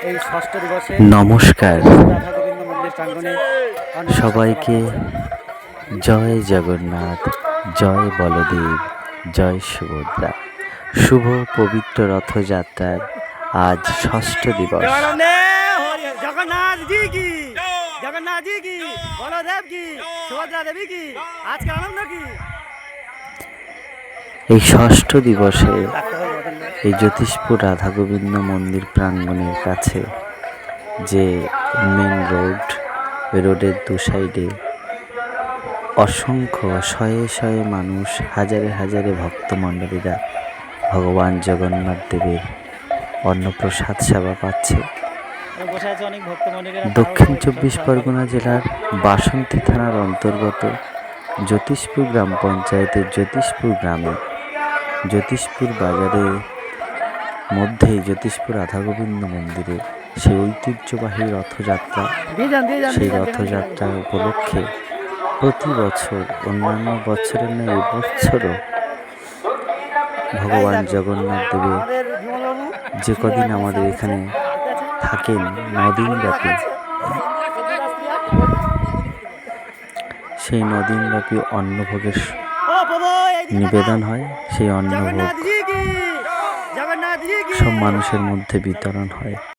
এই ষষ্ঠ দিবসে নমস্কার রাধা গোবিন্দ মন্দির প্রাঙ্গণে সবাইকে। জয় জগন্নাথ, জয় বলদেব, জয় সুভদ্রা। শুভ পবিত্র রথযাত্রার আজ ষষ্ঠ দিবস। জগন্নাথ জি কি, জগন্নাথ জি কি, বলদেব কি, সুভদ্রা দেবী কি, আজকে আনন্দ কি। এই ষষ্ঠ দিবসে এই জ্যোতিষপুর রাধা গোবিন্দ মন্দির প্রাঙ্গণের কাছে যে মেন রোড, ওই রোডের দু সাইডে অসংখ্য শয়ে শয়ে মানুষ, হাজারে হাজারে ভক্তমণ্ডলীরা ভগবান জগন্নাথ দেবের অন্নপ্রসাদ সেবা পাচ্ছে। দক্ষিণ 24 পরগনা জেলার বাসন্তী থানার অন্তর্গত জ্যোতিষপুর গ্রাম পঞ্চায়েতের জ্যোতিষপুর গ্রামে জ্যোতিষপুর বাজারের মধ্যেই জ্যোতিষপুর রাধা গোবিন্দ মন্দিরে সেই ঐতিহ্যবাহী রথযাত্রা, সেই রথযাত্রা উপলক্ষে প্রতি বছর অন্যান্য বছরের ন্যায় এবছরও ভগবান জগন্নাথ দেবের যে কদিন আমাদের এখানে থাকেন 9 দিন ব্যাপী, সেই 9 দিন ব্যাপী অন্নভোগের নিবেদন হয়। সেই অন্নভোগ সব মানুষের মধ্যে বিতরণ হয়।